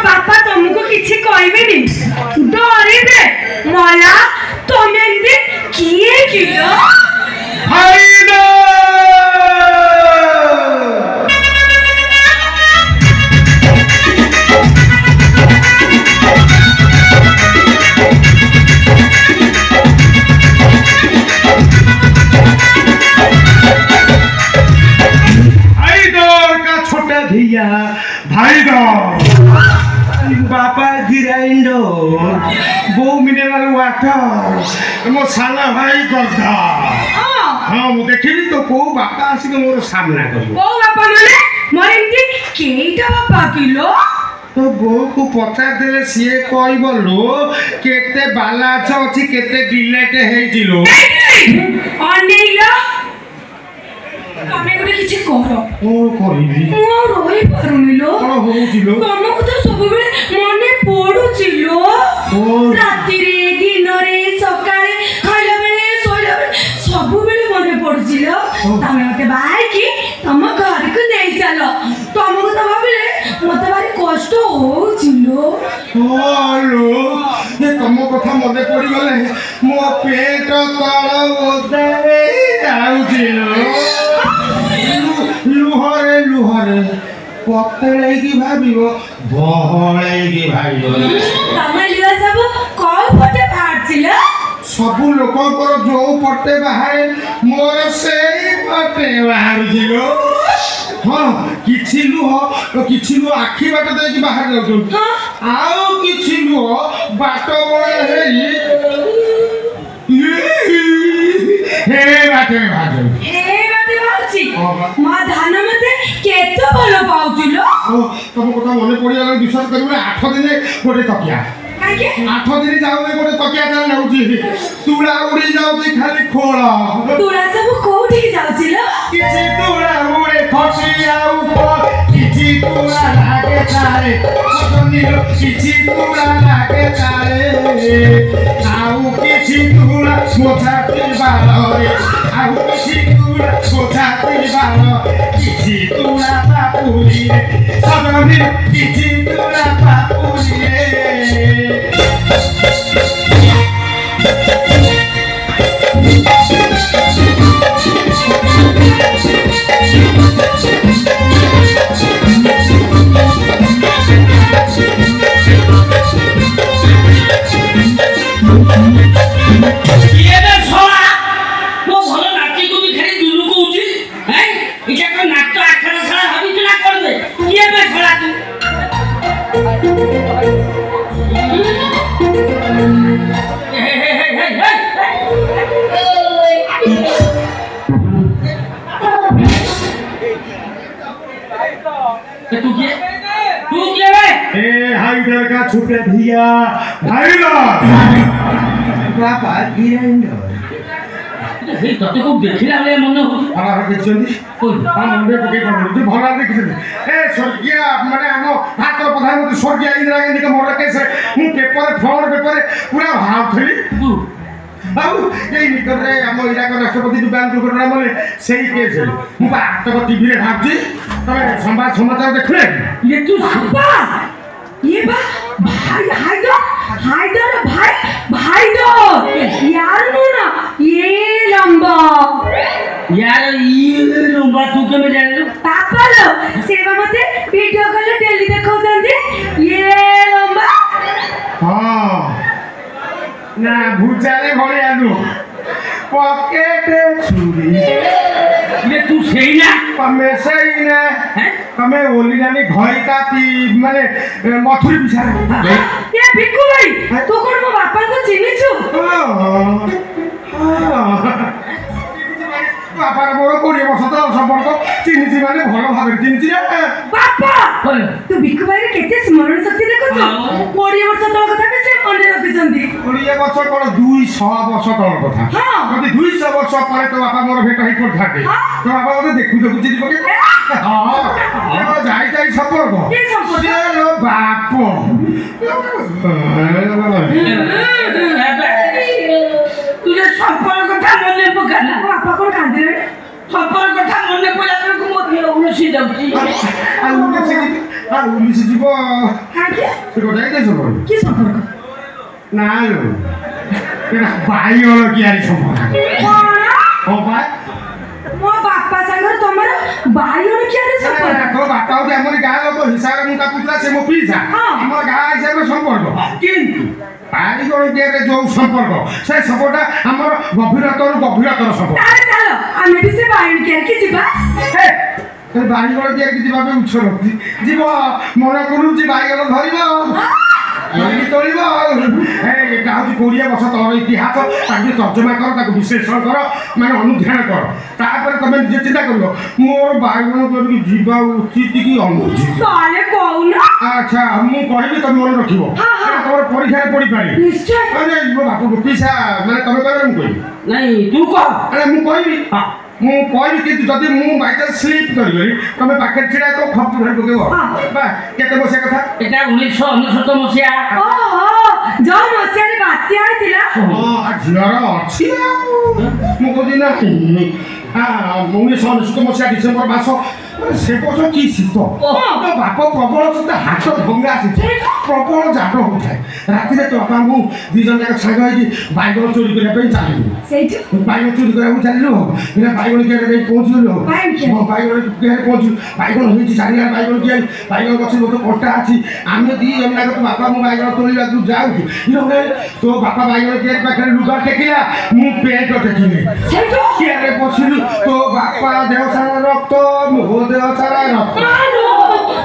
बापा तुमको किसी कहबेनी डरिबे मला तुम एंदी किए किलो हाइडो धिया भाई दो बापा गिराइंडो बो मिनरल वाटर मो साला भाई करता हां मु देखिली तो को बापा आसी के मोर सामना करबो ओ बापा माने मरिंदी केइटा बापा किलो तो बो को पचार देले सिए कहबो लो केते बाला अछि केते डिलेट हे जिलो अनेला আমি কিছু করো ও করিবি মো রই পারুনিলো কোন হউছিল তোমাকে তো সবুবেলে মনে পড়ুছিল রাতিরে দিনরে সকালে খাইলা বেলে শোইলা বেলে সবুবেলে মনে পড়ুছিল তুমি মতে বাই কি তম ঘরকু নেই চলো তোমাকে তো ভাবিলে মতে ভারি কষ্ট হউছিল হলো এ তম কথা মনে পড়ি গলে মো পেট তଳ ওদারে যাউছিল लुहरे लुहरे पतले की भाबिबो बहळे की भाबिबो तमे लिया सब कोन पटे फाड़ছিল सबु लोकंकर जो पटे बाहरे मोर सेई पटे बाहरजिलो हां किछि लुह आखि बाट देकी बाहर जाउ आउ किछि लुह बाट बळे हेई हे बाटे भाजो मा धान मते केतो भलो पाउतिलो तम कथा मने पड़ी गला विश्वास करबे 8 दिन गोटे तकिया काके 8 दिन जाऊ गोटे तकिया चल लाउची तुला उड़ी जाउची खाली खोला तुला सब कोठी जाउचिलो किछि तुला उड़े खसिया ऊपर किछि तुला लागे चारे सुनिलो किछि तुला लागे चारे आउ किछि तुला मोछा पिबारे आउ किछि तुला मोछा पिबारे किछि तुला पापुली सदनी किछि तुला पापुली हाइडर का छुटे धिया भाई लो बापा गिराइंडो हे तते को देखिला ले मन हो हां देखछनी कोन हां मंडे पके कोन जे भला देखछनी ए स्वर्गीय माने हम भारत प्रधानमंत्री स्वर्गीय इंदिरा गांधी के मोर केसे मु पेपर फ्रंट पेपर पूरा भावथली बाबू ए निकट रे हम इराक राष्ट्रपति दुकान दुर्घटना माने सेही केस मु बात को टीवी रे भाबजी तमे संवाद समाचार देखले ये तू बाबा ये बा भाई हाइडर भाई दो यार नो ना ये लंबा तू के में जाने पापा लो सेवा मते वीडियो कॉल डेली देखौ दंदी ये लंबा हां ना भुजाले भले आलू पॉकेट चूड़ी ये तू सही ना तमे सही ना हैं तमे ओली जानी घइता ती माने मथुरी बिचार ये बिकु भाई तू कोन मो बापा को चिन्हि छु बापा मोर 20 वर्ष तो संपर्क चिन्हि माने भलो भाबे चिन्हि बापा तू बिकु भाई केते स्मरण शक्ति देखो 20 वर्ष तो कथा के से मने रखिसंदी 20 वर्ष कोन 200 वर्ष तल कथा हां कति 200 वर्ष परे तो बापा मोर भेट ही पड़ थाके तो बापा ओते देखु चिन्हि पके हां जाई संपर्क के संपर्क लो बापो तुझे संपर्क कथा मने पकाना बापा कोन कांदे संपर्क कथा मने पला को मोती उसी जाउची आ उसे ଆଉ ମିଶି ଯିବ ଆଜ୍ଞା ସେ କଥା ଏତେ ସମ୍ପର୍କ କି ସମ୍ପର୍କ ନା ଏଟା ବାଇଗଣ କିଆରି ସମ୍ପର୍କ କଣ ହଁ ବା ମୋ ବାପା ସାଙ୍ଗରେ ତମର ବାଇଗଣ କିଆରି ସମ୍ପର୍କ ତୋ ବାପା ହଉଛି ଆମର ଗାଁ ଲୋକ ହିସାବରେ ମୁଁ ତାକୁ ସେ ମୋ ପିଇସା ଆମର ଗାଁ ହିସାବରେ ସମ୍ପର୍କ କିନ୍ତୁ ବାଇଗଣ କିଆରିରେ ଯୋଉ ସମ୍ପର୍କ ସେ ସମ୍ପର୍କଟା ଆମର ଗଭୀରତର ସମ୍ପର୍କ ଚାଲ ଆମେ ବି ସେ ବାଇଗଣ କିଆରିକି ଯିବା ବାଇଗଣ କିଆରିକି ଯିବା ପାଇଁ ଉଚ୍ଛ ରଖୁଛି ଯିବ ମନ କରୁଛି ବାଇଗଣ ଧରିବ ତୋଳିବ ଏଇଟା ହଉଛି 20 ବର୍ଷ ତଳର ଇତିହାସ ତାକୁ ତର୍ଜମା କର ତାକୁ ବିଶ୍ଳେଷଣ କର ମାନେ ଅନୁଧ୍ୟାନ କର ତାପରେ ତମେ ନିଜେ ଚିନ୍ତା କରିବ ମୋର ବାଇଗଣ କରିକି ଯିବା ଉଚିତ କି ଅନୁଚିତ ତାହେଲେ କହୁନ ଆଚ୍ଛା ମୁଁ କହିବି ତମେ ମନେ ରଖିବ ତମର ପରୀକ୍ଷାରେ ପଡ଼ିପାରେ ମୋ ବାପା ପିସା ମାନେ ତମେ କହିବେ ମୁଁ କହିବି ନାଇଁ ତୁ କହ ମୁଁ କହିବି ମୁଁ କହିବି କିନ୍ତୁ ଯଦି ମୁଁ ବାଇଚାନ୍ସ ସ୍ଲିପ୍ କରିଗଲି ତମେ ପାଖରେ ଛିଡ଼ା ତ ଖପ ଧରି ପକେଇବ ବା କେତେ ମସିହା କଥା এটা 1999 ମସିହା ଓହୋ ଯୋଉ ମସିହାରେ ବାତ୍ୟା ହେଇଥିଲା ଝିଅର ଅଛି ଆଉ ମୁଁ କହୁଛି ନା 1999 ମସିହା ଡିସେମ୍ବର ମାସ ସେ ବର୍ଷ କି ଶୀତ ବାପ ପ୍ରବଳ ଶୀତ ହାତ ଭଙ୍ଗା ଆସିଛି ପ୍ରବଳ ଜାଡ଼ ହେଉଥାଏ ରାତିରେ ତ ବାପା ମୁଁ 2 ଜଣ ଯାକ ସାଙ୍ଗ ହେଇକି ବାଇଗଣ ଚୋରି କରିବା ପାଇଁ ଚାଲିଲୁ ବାଇଗଣ ଚୋରି କରିବାକୁ ଚାଲିଲୁ ବାଇଗଣ କିଆରି ଯାଇ ପହଞ୍ଚିଲୁ ବାଇଗଣ କିଆରି ପହଞ୍ଚିଲୁ ବାଇଗଣ ହେଇଛି ଚାରିଆଡ଼େ ବାଇଗଣ କିଆରି ବାଇଗଣ ଗଛ ବହୁତ କଣ୍ଟା ଅଛି ଆମେ 2 ଜଣ ଯାକ ତ ବାପା ମୁଁ ବାଇଗଣ ତୋଳିବାକୁ ଯାଉଛୁ ତୋ ବାପା ବାଇଗଣ କିଆରି ପାଖରେ ଲୁଗା ଟେକିଲା ମୁଁ ପେଟ ଟେକିଲି କିଆରେ ବସିଲୁ ତୋ ବାପା ଦେହ ସାରା ରକ୍ତ ମୋ ଦେହ ସାରା ରକ୍ତ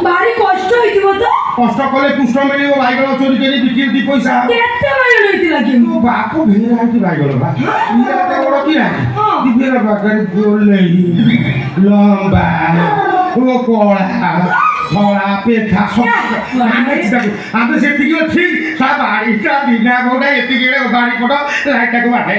ଭାରି କଷ୍ଟ ହେଇଥିବ ତ କଷ୍ଟ କଲେ କୁଷ୍ଟ ମିଳିବ ବାଇଗଣ ଚୋରି କରି ବିକ୍ରି 2 ପଇସା କେତେ ବାଇଗଣ ହେଇଥିଲା କିନ୍ତୁ ବାପ ଭିଡ଼ ହେଇଛି ବାଇଗଣ ବା ଏତେ ବଡ଼ କିରା ଦିବେର ପାଖରେ ଗୋଲେଇ ଲମ୍ବା ଓ କଳା ଧଳା ପେଠା ଆମେ ସେତିକି ଠିକ ତା ବାଡ଼ିଟା ଦିନା ଗୋଟା ଏତିକି ବାଡ଼ି ପଟ ଲାଇଟାକୁ ବାଟେ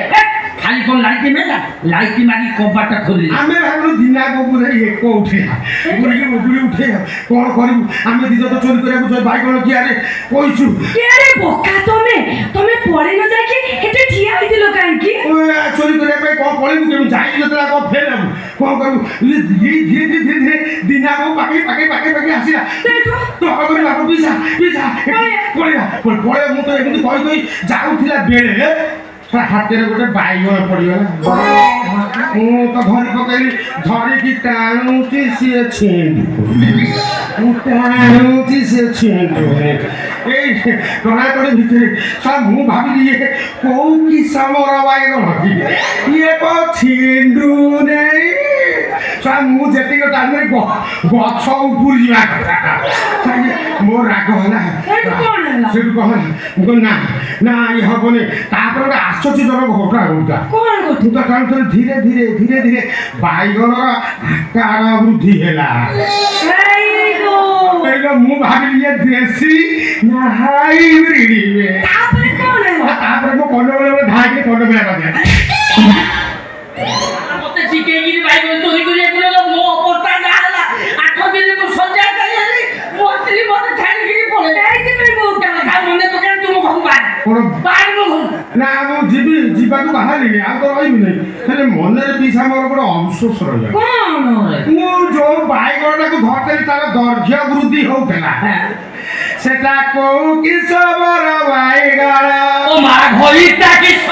ଖାଲି କୋন লাইটি মেলা লাইটি মারি কবাটা খুলি ଆମେ ଭାବିଲୁ ଦିନା ଗୋବୁରେ ଏକ ଉଠେଇବା ବୁଡ଼ିକି ବୁଡ଼ି ଉଠେଇବା କ'ଣ କରିବୁ ଆମେ 2 ଜଣ ଚୋରି କରିବାକୁ ବାଇଗଣ କିଆରେ କହିଛୁ କେରେ ବୋକା ତମେ ପଳେଇ ନ ଯାଇକି ଏଠି ଠିଆ ହେଇଥିଲ କାହିଁକି ଚୋରି କରିବା ପାଇଁ କ'ଣ ପଳେଇବୁ କେମିତି ଯାଇକି ଯେତେବେଳେ କ'ଣ ଫେରିବୁ କ'ଣ କରିବୁ ଧୀରେ ଧୀରେ ଦିନା ଗୋ ପାଖେ ଆସିଲା ତ କରି ବାପ ପିସା ପଳେଇବା ମୁଁ ତ ଏମିତି କହି ଯାଉଥିଲା ବେଳେ ହାତରେ ଗୋଟେ ବାଇଗଣ ପଡ଼ିଗଲା ମୁଁ ତ ଧରି ପକେଇଲି ଧରିକି ଟାଣୁଛି ସିଏ ଛିଣ୍ଡୁ ଏଇ ଟଣାଟଣି ଭିତରେ ମୁଁ ଭାବିଲି ଇଏ କୋଉ କିସମର ବାଇଗଣ ଇଏ କ'ଣ ଛିଣ୍ଡୁ ନେଇ ମୁଁ ଯେତିକି ଟାଣିଲି ଗଛ ଉପରୁ ଯିବା କଥା ମୋ ରାଗ ହେଲା ସେଠୁ କ'ଣ ମୁଁ ନା ଇଏ ହବନି ତାପରେ ଗୋଟେ ଆଶ୍ଚର୍ଯ୍ୟଜନକ ଘଟଣା ମୁଁ ତ ଟାଣୁଥିଲି ଧୀରେ ଧୀରେ ବାଇଗଣର ଆକାର ବୃଦ୍ଧି ହେଲା ମୁଁ ଭାବିଲି ଇଏ ଦେଶୀ ନା ହାଇବ୍ରିଡ୍ ତାପରେ ମୋ କନ ବେଳେ ଧାଇକି କନ ବେଳା ବାଜେ ମତେ ଶିଖେଇକି ବାଇଗଣ ଚୋରି କରିବାକୁ ମୋ ଅବସ୍ଥା ଯାହା ହେଲା 8 ଦିନ ମୁଁ ସଜା କରିଲି ମୋ ସ୍ତ୍ରୀ ମତେ ଛାଡ଼ିକିରି ପଳେଇ ମନେ ପକେଇ ତୁ ମୋ ଘରକୁ ବାହାର ମୋ ଘରକୁ ନା ମୁଁ ଯିବାକୁ ବାହାରିନି ଆଉ ତ ରହିବି ନାହିଁ ହେଲେ ମନରେ ପିସା ମୋର ଗୋଟେ ଅବଶୋଷ ରହିଲା ମୁଁ ଯୋଉ ବାଇଗଣଟାକୁ ଧରିଥିଲି ତାର ଦୈର୍ଘ୍ୟ ବୃଦ୍ଧି ହଉଥିଲା ସେଟା କୋଉ କିସମର ବାଇଗଣ ଓ ମା ଘଇଟା କିସ